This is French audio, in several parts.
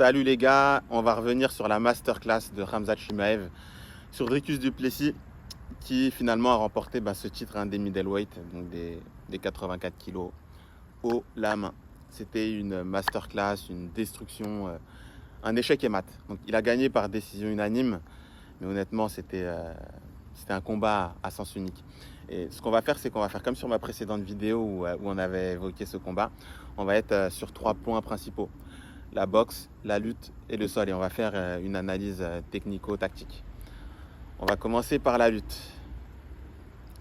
Salut les gars, on va revenir sur la masterclass de Khamzat Chimaev sur Dricus du Plessis qui finalement a remporté ce titre des middleweight, donc des 84 kilos haut la main. C'était une masterclass, une destruction, un échec et mat. Donc il a gagné par décision unanime, mais honnêtement c'était un combat à sens unique. Et ce qu'on va faire, c'est qu'on va faire comme sur ma précédente vidéo où on avait évoqué ce combat. On va être sur 3 points principaux: la boxe, la lutte et le sol. Et on va faire une analyse technico-tactique. On va commencer par la lutte.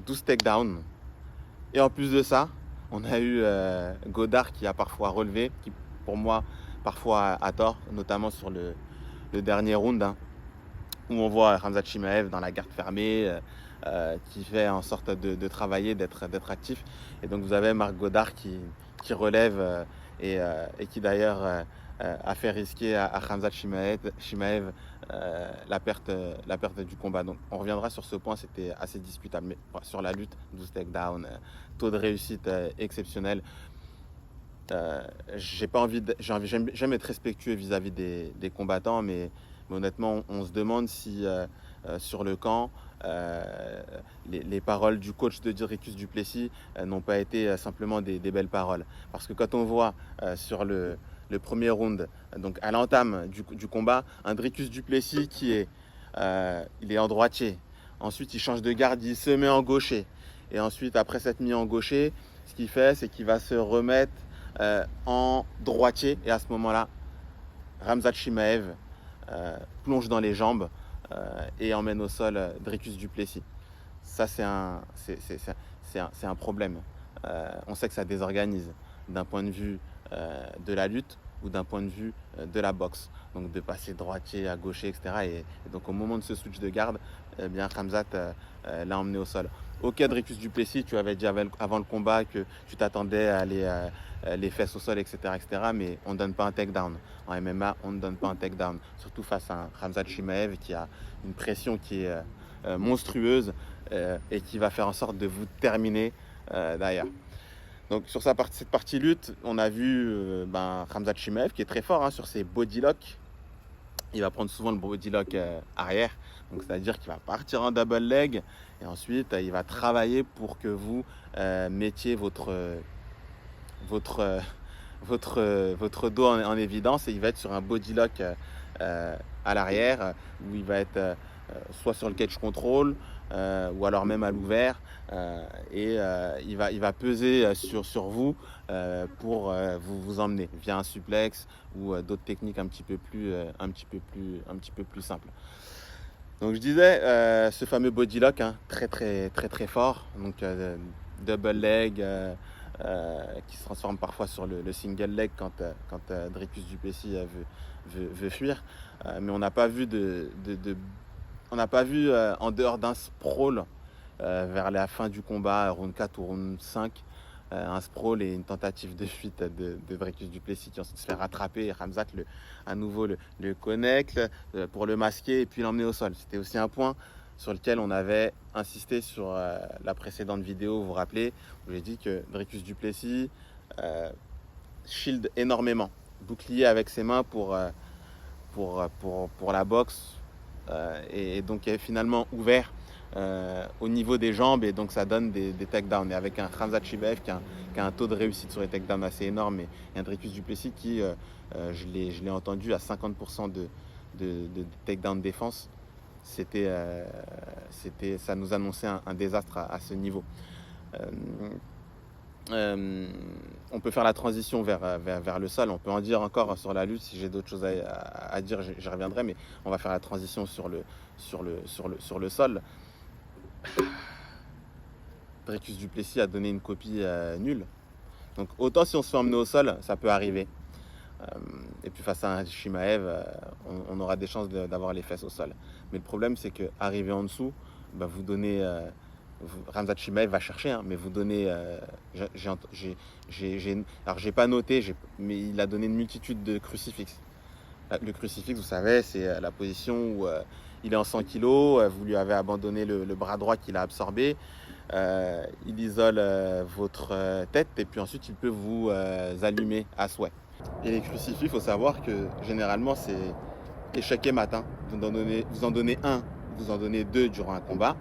12 takedowns. Et en plus de ça, on a eu Godard qui a parfois relevé, qui pour moi, parfois à tort, notamment sur le dernier round, où on voit Khamzat Chimaev dans la garde fermée, qui fait en sorte de travailler, d'être actif. Et donc vous avez Marc Godard qui relève et qui d'ailleurs a fait risquer à Khamzat Chimaev la perte du combat. Donc on reviendra sur ce point, c'était assez discutable. Mais sur la lutte, 12 takedowns, taux de réussite exceptionnel. J'aime être respectueux vis-à-vis des combattants, mais honnêtement, on se demande si sur le camp, les paroles du coach de Dricus du Plessis n'ont pas été simplement des belles paroles. Parce que quand on voit sur le premier round, donc à l'entame du combat, un Dricus du Plessis il est en droitier. Ensuite, il change de garde, il se met en gaucher. Et ensuite, après s'être mis en gaucher, ce qu'il fait, c'est qu'il va se remettre en droitier. Et à ce moment-là, Khamzat Chimaev plonge dans les jambes et emmène au sol Dricus du Plessis. Ça, c'est un problème. On sait que ça désorganise d'un point de vue de la lutte ou d'un point de vue de la boxe. Donc de passer droitier à gaucher, etc. Et donc au moment de ce switch de garde, Khamzat l'a emmené au sol. Ok, Dricus du Plessis, tu avais dit avant le combat que tu t'attendais à aller les fesses au sol, etc., mais on ne donne pas un takedown. En MMA, on ne donne pas un takedown. Surtout face à un Khamzat Chimaev qui a une pression qui est monstrueuse et qui va faire en sorte de vous terminer derrière. Donc sur cette partie lutte, on a vu Khamzat Chimaev qui est très fort sur ses body locks. Il va prendre souvent le body lock arrière, donc c'est-à-dire qu'il va partir en double leg et ensuite il va travailler pour que vous mettiez votre dos en évidence, et il va être sur un body lock à l'arrière où il va être soit sur le cage control ou alors même à l'ouvert et il va peser sur vous pour vous emmener via un suplex ou d'autres techniques un petit peu plus simples. Donc je disais ce fameux body lock très fort, donc double leg qui se transforme parfois sur le single leg quand Dricus du Plessis veut fuir, mais on n'a pas vu en dehors d'un sprawl vers la fin du combat, round 4 ou round 5, un sprawl et une tentative de fuite de Dricus du Plessis qui ensuite se fait rattraper et Khamzat à nouveau le connecte pour le masquer et puis l'emmener au sol. C'était aussi un point sur lequel on avait insisté sur la précédente vidéo, vous vous rappelez, où j'ai dit que Dricus du Plessis shield énormément, bouclier avec ses mains pour la boxe, et donc est finalement ouvert au niveau des jambes, et donc ça donne des takedowns. Et avec un Khamzat Chimaev qui a un taux de réussite sur les takedowns assez énorme, et un Dricus du Plessis qui, je l'ai entendu, à 50% de takedown défense. Ça nous annonçait un désastre à ce niveau. On peut faire la transition vers le sol. On peut en dire encore sur la lutte. Si j'ai d'autres choses à dire, j'y reviendrai, mais on va faire la transition sur le sol. Dricus du Plessis a donné une copie nulle. Donc autant si on se fait emmener au sol, ça peut arriver. Et puis face à un Chimaev, on aura des chances d'avoir les fesses au sol. Mais le problème, c'est qu'arrivé en dessous, vous donnez... Khamzat Chimaev va chercher, mais vous donnez... alors j'ai pas noté, mais il a donné une multitude de crucifixes. Le crucifix, vous savez, c'est la position où il est en 100 kg, vous lui avez abandonné le bras droit qu'il a absorbé, il isole votre tête, et puis ensuite il peut vous allumer à souhait. Et les crucifix, il faut savoir que généralement c'est échec et mat. Vous en donnez un, vous en donnez deux durant un combat,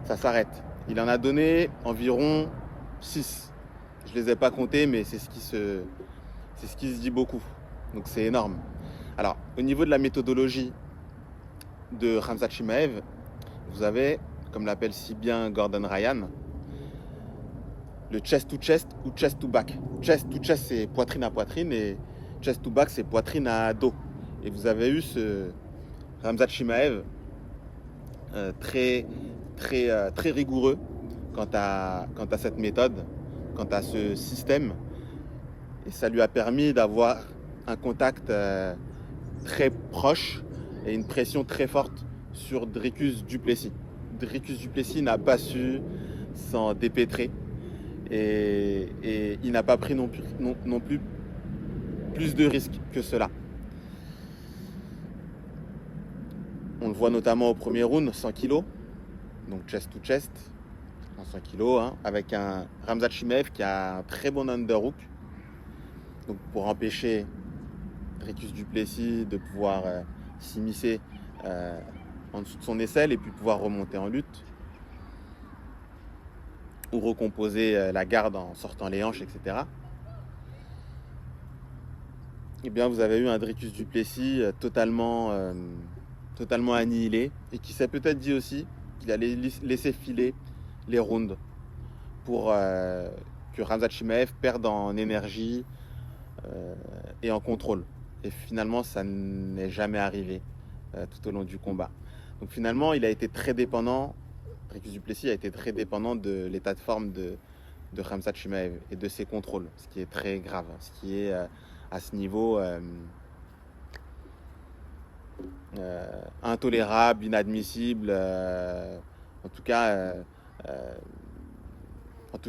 ça s'arrête. Il en a donné environ 6. Je ne les ai pas comptés, mais c'est ce qui se dit beaucoup. Donc c'est énorme. Alors, au niveau de la méthodologie de Khamzat Chimaev, vous avez, comme l'appelle si bien Gordon Ryan, le chest to chest ou chest to back. Chest to chest, c'est poitrine à poitrine, et chest to back, c'est poitrine à dos. Et vous avez eu ce Khamzat Chimaev très rigoureux quant à cette méthode, quant à ce système. Et ça lui a permis d'avoir un contact très proche et une pression très forte sur Dricus du Plessis. Dricus du Plessis n'a pas su s'en dépêtrer, et il n'a pas pris non plus plus de risques que cela. On le voit notamment au premier round, 100 kg, donc chest to chest, en 100 kg, avec un Khamzat Chimaev qui a un très bon underhook, donc pour empêcher Dricus du Plessis de pouvoir s'immiscer en dessous de son aisselle et puis pouvoir remonter en lutte, ou recomposer la garde en sortant les hanches, etc. Eh bien, vous avez eu un Dricus du Plessis totalement annihilé, et qui s'est peut-être dit aussi qu'il allait laisser filer les rounds pour que Khamzat Chimaev perde en énergie et en contrôle. Et finalement, ça n'est jamais arrivé tout au long du combat. Donc finalement, il a été très dépendant, Dricus du Plessis a été très dépendant de l'état de forme de Khamzat Chimaev et de ses contrôles, ce qui est très grave, ce qui est à ce niveau intolérable, inadmissible, en tout cas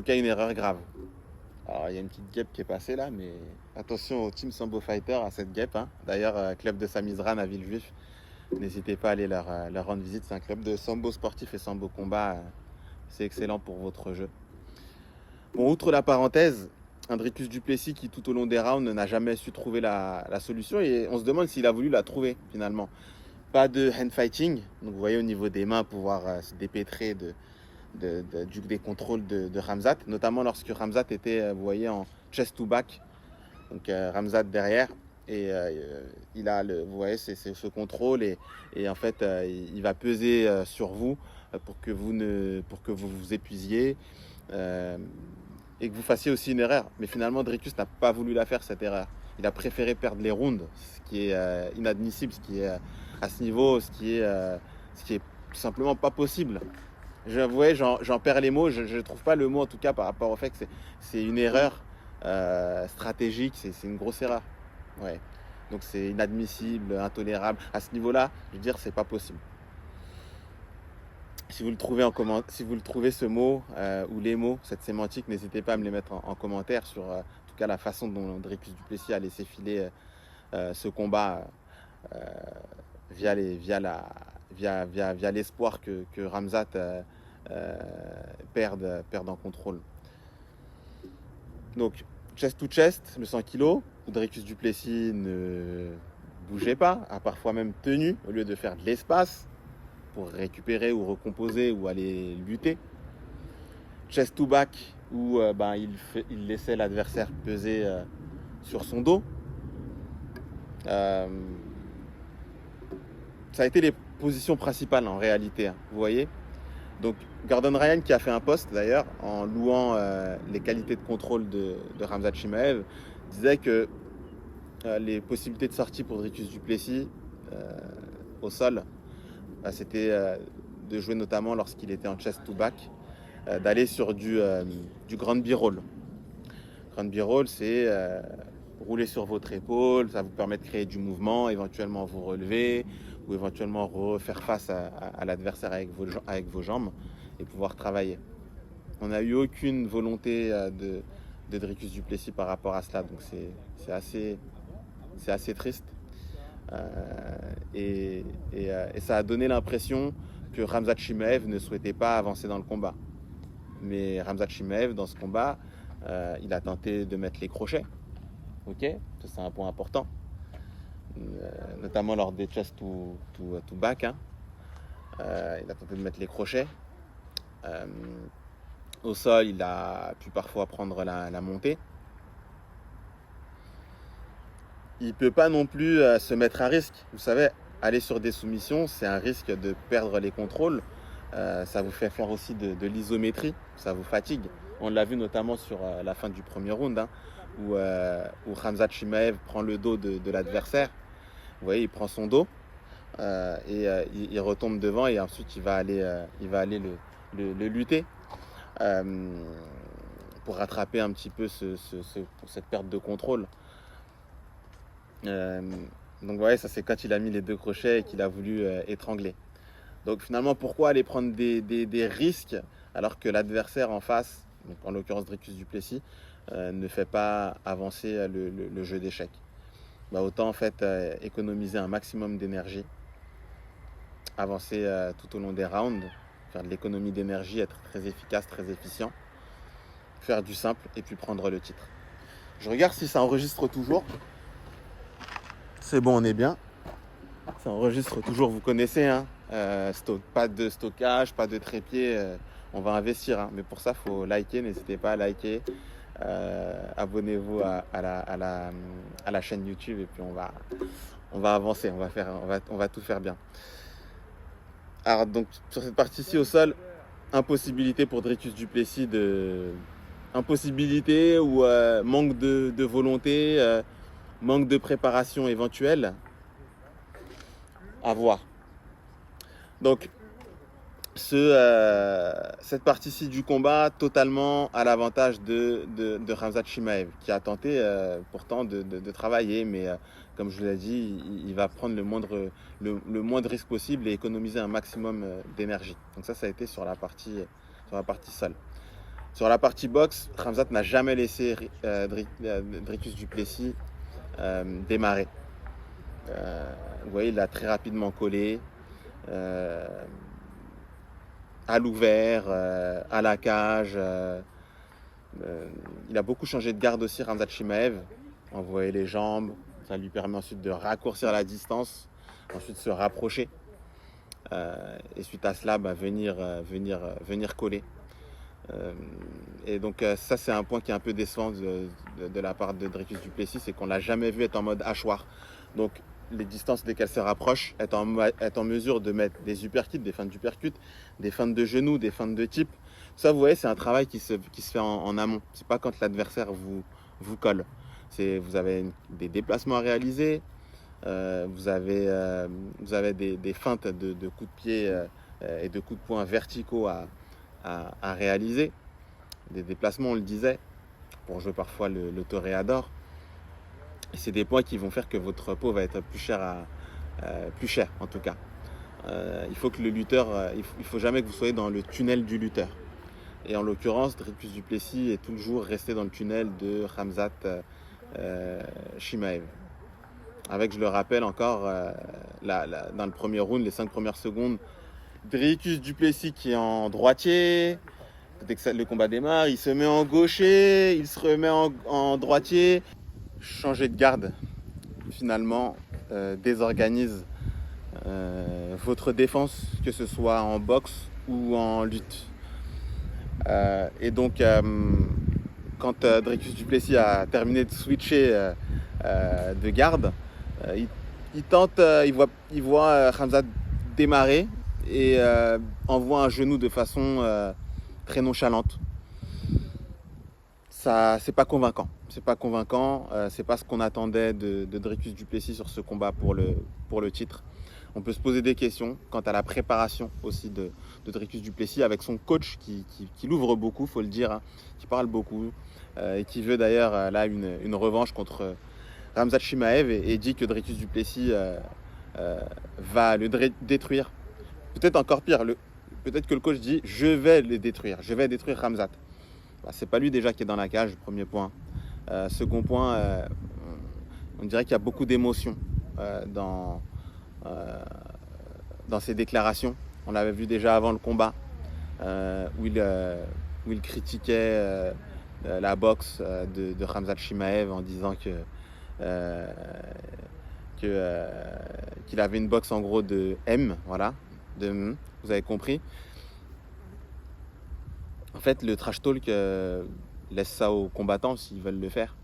une erreur grave. Alors il y a une petite guêpe qui est passée là, mais attention au Team Sambo Fighter, à cette guêpe. D'ailleurs, club de Samizran à Villejuif, n'hésitez pas à aller leur rendre visite. C'est un club de sambo sportif et sambo combat. C'est excellent pour votre jeu. Bon, outre la parenthèse, un Dricus du Plessis qui tout au long des rounds n'a jamais su trouver la solution, et on se demande s'il a voulu la trouver finalement. Pas de hand fighting, donc vous voyez au niveau des mains pouvoir se dépêtrer des contrôles de Khamzat, notamment lorsque Khamzat était, vous voyez, en chest to back, donc Khamzat derrière, et il a vous voyez, c'est ce contrôle, et en fait il va peser sur vous pour que vous vous épuisiez et que vous fassiez aussi une erreur. Mais finalement, Dricus n'a pas voulu la faire, cette erreur. Il a préféré perdre les rounds, ce qui est inadmissible, ce qui est à ce niveau, ce qui est tout simplement pas possible. J'en perds les mots, je ne trouve pas le mot en tout cas par rapport au fait que c'est une erreur stratégique, c'est une grosse erreur. Ouais. Donc c'est inadmissible, intolérable. À ce niveau-là, je veux dire, c'est pas possible. Si vous le trouvez si vous le trouvez ce mot ou les mots, cette sémantique, n'hésitez pas à me les mettre en commentaire sur en tout cas la façon dont Dricus du Plessis a laissé filer ce combat via l'espoir que Khamzat perde en contrôle. Donc chest to chest, le 100 kg, où Dricus du Plessis ne bougeait pas, a parfois même tenu au lieu de faire de l'espace pour récupérer ou recomposer ou aller lutter. Chest to back, où il laissait l'adversaire peser sur son dos. Ça a été les positions principales en réalité, vous voyez. Donc Gordon Ryan, qui a fait un post d'ailleurs en louant les qualités de contrôle de Khamzat Chimaev, disait que les possibilités de sortie pour Dricus du Plessis au sol, c'était de jouer notamment lorsqu'il était en chest to back, d'aller sur du grand b-roll. Grand b-roll, c'est rouler sur votre épaule, ça vous permet de créer du mouvement, éventuellement vous relever, ou éventuellement refaire face à l'adversaire avec vos jambes et pouvoir travailler. On n'a eu aucune volonté de Dricus du Plessis par rapport à cela, donc c'est assez triste. Et ça a donné l'impression que Khamzat Chimaev ne souhaitait pas avancer dans le combat. Mais Khamzat Chimaev, dans ce combat, il a tenté de mettre les crochets. Ok, ça c'est un point important, notamment lors des chest to back, hein. Il a tenté de mettre les crochets. Euh, Au sol, il a pu parfois prendre la montée. Il ne peut pas non plus se mettre à risque. Vous savez, aller sur des soumissions, c'est un risque de perdre les contrôles. Ça vous fait faire aussi de l'isométrie, ça vous fatigue. On l'a vu notamment sur la fin du premier round, hein, où Khamzat Chimaev prend le dos de l'adversaire. Vous voyez, il prend son dos il retombe devant et ensuite il va aller le lutter pour rattraper un petit peu cette perte de contrôle. Donc ouais, ça c'est quand il a mis les deux crochets et qu'il a voulu étrangler. Donc finalement, pourquoi aller prendre des risques alors que l'adversaire en face, donc en l'occurrence Dricus du Plessis, ne fait pas avancer le jeu d'échecs? Autant en fait économiser un maximum d'énergie, avancer tout au long des rounds, faire de l'économie d'énergie, être très efficace, très efficient, faire du simple et puis prendre le titre. Je regarde si ça enregistre toujours. C'est bon, on est bien. Ça enregistre toujours, vous connaissez, hein. Pas de stockage, pas de trépied. On va investir, hein. Mais pour ça, il faut liker. N'hésitez pas à liker. Abonnez-vous à la chaîne YouTube et puis on va avancer. On va tout faire bien. Alors donc sur cette partie-ci au sol, impossibilité pour Dricus du Plessis impossibilité ou manque de volonté, manque de préparation éventuelle, à voir. Donc cette partie-ci du combat totalement à l'avantage de Khamzat Chimaev, qui a tenté pourtant de travailler, mais comme je vous l'ai dit, il va prendre le moindre risque possible et économiser un maximum d'énergie. Donc ça a été sur la partie sol. Sur la partie boxe, Khamzat n'a jamais laissé Dricus du Plessis démarrer. Vous voyez, il a très rapidement collé. À l'ouvert, à la cage. Il a beaucoup changé de garde aussi, Khamzat Chimaev. Envoyer les jambes, ça lui permet ensuite de raccourcir la distance, ensuite se rapprocher. Et suite à cela, venir coller. Et donc ça, c'est un point qui est un peu décevant de la part de Dricus du Plessis, c'est qu'on l'a jamais vu être en mode hachoir. Donc les distances dès qu'elle se rapproche, être en mesure de mettre des uppercuts, des feintes d'uppercuts, des feintes de genoux, des feintes de type. Ça, vous voyez, c'est un travail qui se fait en amont. C'est pas quand l'adversaire vous colle. Vous avez des déplacements à réaliser, vous avez des feintes de coups de pied et de coups de poing verticaux à réaliser. Des déplacements, on le disait, pour jouer parfois le toréador. Et c'est des points qui vont faire que votre peau va être plus cher en tout cas. Il faut que le lutteur, il faut jamais que vous soyez dans le tunnel du lutteur. Et en l'occurrence, Dricus du Plessis est toujours resté dans le tunnel de Khamzat Chimaev. Avec, je le rappelle encore, dans le premier round, les 5 premières secondes, Dricus du Plessis qui est en droitier. Dès que le combat démarre, il se met en gaucher, il se remet en droitier. Changer de garde, finalement, désorganise votre défense, que ce soit en boxe ou en lutte. Et donc, quand Dricus du Plessis a terminé de switcher de garde, il voit Khamzat démarrer et envoie un genou de façon très nonchalante. Ça, c'est pas convaincant. C'est pas convaincant. C'est pas ce qu'on attendait de Dricus du Plessis sur ce combat pour le titre. On peut se poser des questions quant à la préparation aussi de Dricus du Plessis avec son coach qui l'ouvre beaucoup, faut le dire, hein, qui parle beaucoup et qui veut d'ailleurs là une revanche contre Khamzat Chimaev et dit que Dricus du Plessis va le détruire. Peut-être encore pire, peut-être que le coach dit je vais le détruire, je vais détruire Khamzat. C'est pas lui déjà qui est dans la cage, premier point. Second point, on dirait qu'il y a beaucoup d'émotions dans ses déclarations. On l'avait vu déjà avant le combat, où il critiquait la boxe de Khamzat Chimaev en disant euh, qu'il avait une boxe en gros de M, voilà, vous avez compris. En fait, le trash talk laisse ça aux combattants s'ils veulent le faire.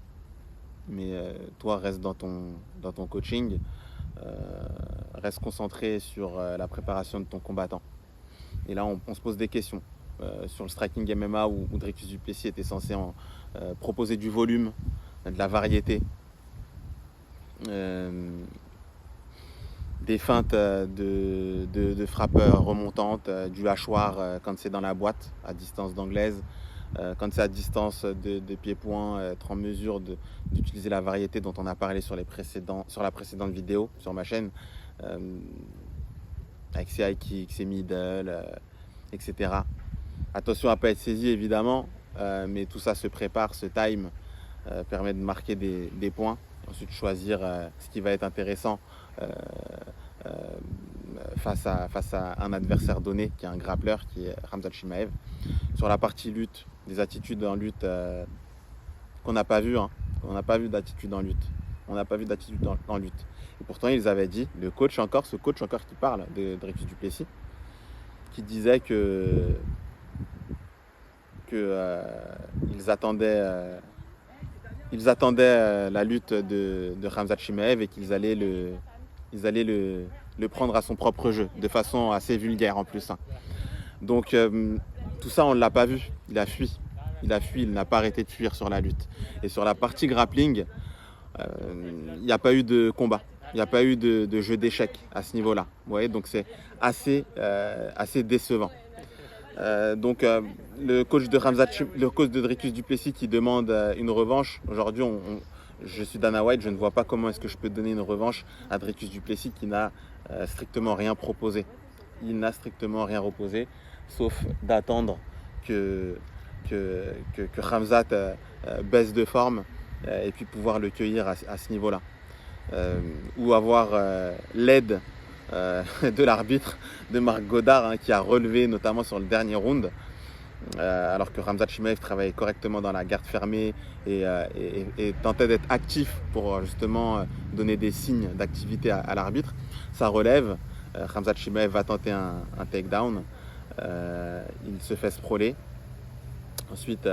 Mais toi, reste dans ton coaching, reste concentré sur la préparation de ton combattant. Et là, on se pose des questions. Sur le striking MMA où Dricus du Plessis était censé proposer du volume, de la variété, des feintes de frappeurs remontantes, du hachoir quand c'est dans la boîte à distance d'anglaise, quand c'est à distance de pied-point, être en mesure d'utiliser la variété dont on a parlé sur la précédente vidéo sur ma chaîne, avec ses high kicks, ses middle, etc. Attention à ne pas être saisi évidemment, mais tout ça se prépare, se time, permet de marquer des points, ensuite choisir ce qui va être intéressant face à un adversaire donné qui est un grappleur qui est Khamzat Chimaev. Sur la partie lutte, des attitudes en lutte qu'on n'a pas vu, hein. On n'a pas vu d'attitude en lutte. On n'a pas vu d'attitude en lutte. Et pourtant, ils avaient dit, ce coach encore qui parle de Dricus du Plessis, qui disait qu'ils attendaient la lutte de Khamzat Chimaev et qu'ils allaient le prendre à son propre jeu, de façon assez vulgaire en plus, hein. Donc tout ça, on ne l'a pas vu. Il a fui, il n'a pas arrêté de fuir sur la lutte. Et sur la partie grappling, il n'y a pas eu de combat. Il n'y a pas eu de jeu d'échecs à ce niveau-là. Vous voyez, donc c'est assez décevant. Donc le coach de Dricus du Plessis qui demande une revanche. Aujourd'hui, je suis Dana White, je ne vois pas comment est-ce que je peux donner une revanche à Dricus du Plessis qui n'a strictement rien proposé. Il n'a strictement rien proposé, sauf d'attendre que Khamzat baisse de forme et puis pouvoir le cueillir à ce niveau-là. Ou avoir l'aide de l'arbitre de Marc Godard, hein, qui a relevé notamment sur le dernier round, alors que Khamzat Chimaev travaillait correctement dans la garde fermée et tentait d'être actif pour justement donner des signes d'activité à l'arbitre. Ça relève, Khamzat Chimaev va tenter un takedown, il se fait sprawler. Ensuite,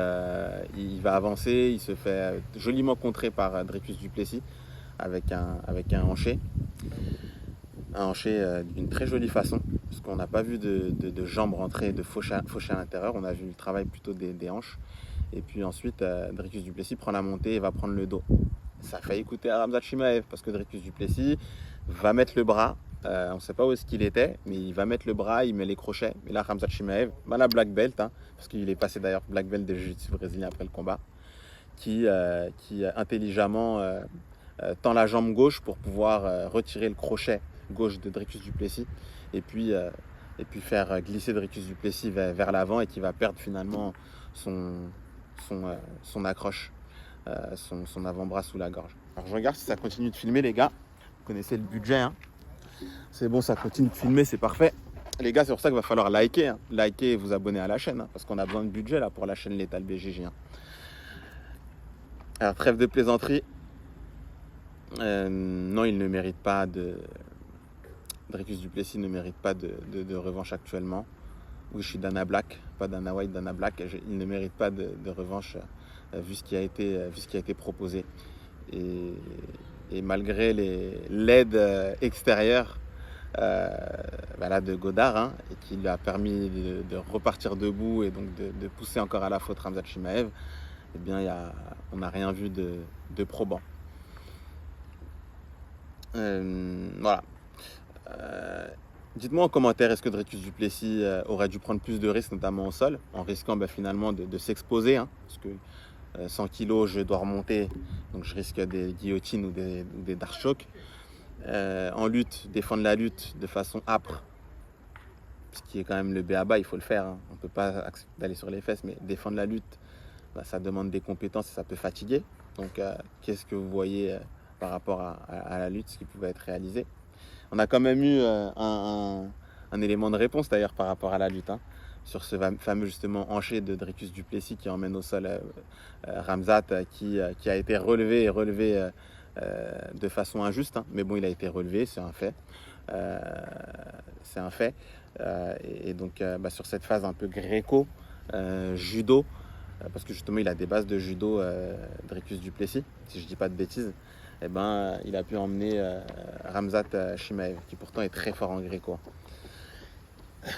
il va avancer, il se fait joliment contrer par Dricus du Plessis avec un hanché. Un hanché d'une très jolie façon, parce qu'on n'a pas vu de jambes rentrer, de faucher à l'intérieur. On a vu le travail plutôt des hanches. Et puis ensuite, Dricus du Plessis prend la montée et va prendre le dos. Ça fait écouter à Khamzat Chimaev, parce que Dricus du Plessis va mettre le bras. On ne sait pas où est-ce qu'il était, mais il va mettre le bras, il met les crochets. Et là, Khamzat Chimaev, la black belt, hein, parce qu'il est passé d'ailleurs black belt de jiu-jitsu brésilien après le combat, qui intelligemment tend la jambe gauche pour pouvoir retirer le crochet gauche de Dricus du Plessis et puis faire glisser Dricus du Plessis vers l'avant et qui va perdre finalement son accroche, son avant-bras sous la gorge. Alors je regarde si ça continue de filmer, les gars. Vous connaissez le budget, hein. C'est bon, ça continue de filmer, c'est parfait. Les gars, c'est pour ça qu'il va falloir liker, hein. Liker et vous abonner à la chaîne, hein, parce qu'on a besoin de budget là pour la chaîne Lethal BJJ, hein. Alors trêve de plaisanterie. Non, il ne mérite pas Dricus du Plessis ne mérite pas de revanche actuellement. Oui, je suis Dana Black, pas Dana White, Dana Black. Il ne mérite pas de revanche vu ce qui a été proposé. Et malgré l'aide extérieure de Godard, hein, et qui lui a permis de repartir debout et donc de pousser encore à la faute Khamzat Chimaev, eh bien, on n'a rien vu de probant. Voilà. Dites-moi en commentaire, est-ce que Dricus du Plessis aurait dû prendre plus de risques, notamment au sol, en risquant finalement de s'exposer, hein, parce que 100 kg, je dois remonter, donc je risque des guillotines ou des dark chocs. En lutte, défendre la lutte de façon âpre, ce qui est quand même le b.a.-ba, il faut le faire, hein. On ne peut pas accepter d'aller sur les fesses, mais défendre la lutte, ça demande des compétences et ça peut fatiguer. Donc qu'est-ce que vous voyez par rapport à la lutte, ce qui pouvait être réalisé? On a quand même eu un élément de réponse d'ailleurs par rapport à la lutte, hein, sur ce fameux justement hanché de Dricus du Plessis qui emmène au sol Ramzat qui a été relevé de façon injuste, hein. Mais bon, il a été relevé, c'est un fait. Euh, c'est un fait. Et donc sur cette phase un peu gréco, judo, parce que justement il a des bases de judo, Dricus du Plessis, si je dis pas de bêtises, et il a pu emmener Ramzat Chimaev, qui pourtant est très fort en gréco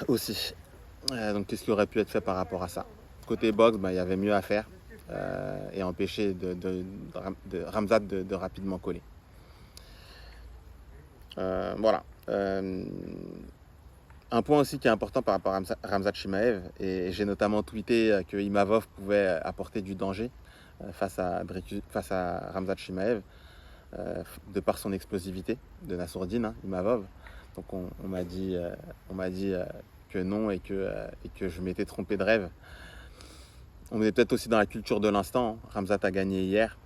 aussi. Donc qu'est-ce qui aurait pu être fait par rapport à ça? Côté boxe, il y avait mieux à faire et empêcher de Ramzat de rapidement coller. Voilà. Un point aussi qui est important par rapport à Ramzat Chimaev, et j'ai notamment tweeté que Imavov pouvait apporter du danger face à Ramzat Chimaev, de par son explosivité de Nassourdine, hein, Imavov. Donc on m'a dit que non et que je m'étais trompé de rêve. On est peut-être aussi dans la culture de l'instant, hein. Ramzat a gagné hier,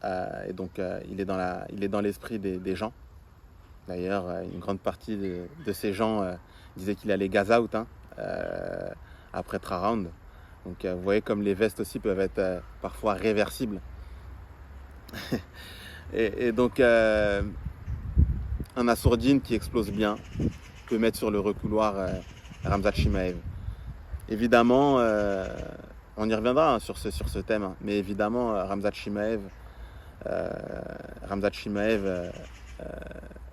et donc il est dans l'esprit des gens. D'ailleurs, une grande partie de ces gens disaient qu'il allait gaz out, hein, après 3 rounds. Donc vous voyez comme les vestes aussi peuvent être parfois réversibles. et donc un Nassourdine qui explose bien peut mettre sur le recouloir Ramzat Chimaev. Évidemment, on y reviendra, hein, sur ce thème, hein, mais évidemment Ramzat Chimaev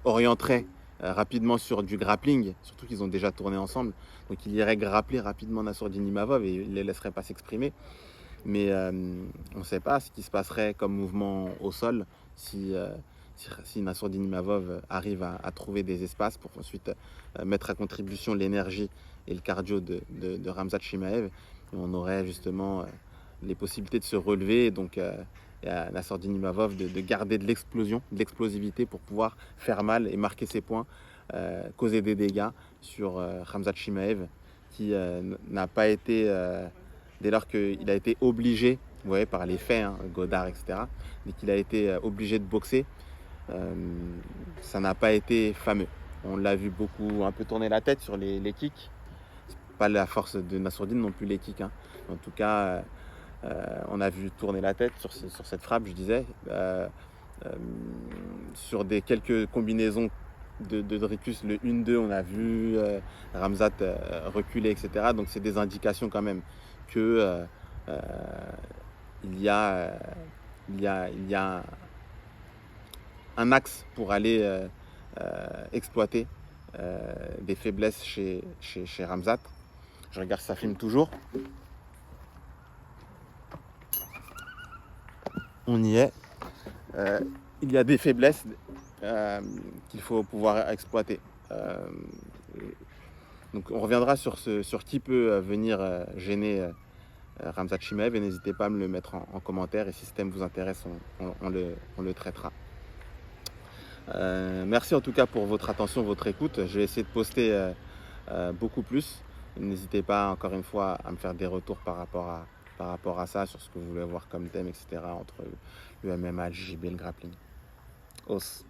orienterait rapidement sur du grappling, surtout qu'ils ont déjà tourné ensemble, donc il irait grappler rapidement Nassourdine Imavov et il ne les laisserait pas s'exprimer. Mais on ne sait pas ce qui se passerait comme mouvement au sol si Nassourdine Imavov arrive à trouver des espaces pour ensuite mettre à contribution l'énergie et le cardio de Ramzat Chimaev. Et on aurait justement les possibilités de se relever, donc à Nassourdine Imavov de garder de l'explosivité pour pouvoir faire mal et marquer ses points, causer des dégâts sur Ramzat Chimaev qui n'a pas été, dès lors qu'il a été obligé, vous voyez, par les faits, hein, Godard, etc., dès qu'il a été obligé de boxer, ça n'a pas été fameux. On l'a vu beaucoup un peu tourner la tête sur les kicks. C'est pas la force de Nassourdine non plus, les kicks, hein. En tout cas, on a vu tourner la tête sur cette frappe, je disais, sur quelques combinaisons de Dricus, le 1-2, on a vu Ramzat reculer, etc. Donc c'est des indications quand même que il y a un axe pour aller exploiter des faiblesses chez Ramzat. Je regarde, ça filme toujours. On y est. Il y a des faiblesses qu'il faut pouvoir exploiter. Donc on reviendra sur qui peut venir gêner Ramzat Chimaev, et n'hésitez pas à me le mettre en commentaire, et si ce thème vous intéresse, on le traitera. Merci en tout cas pour votre attention, votre écoute. Je vais essayer de poster beaucoup plus. N'hésitez pas encore une fois à me faire des retours par rapport à ça, sur ce que vous voulez voir comme thème, etc. entre le MMA, le JJB et le grappling. Os.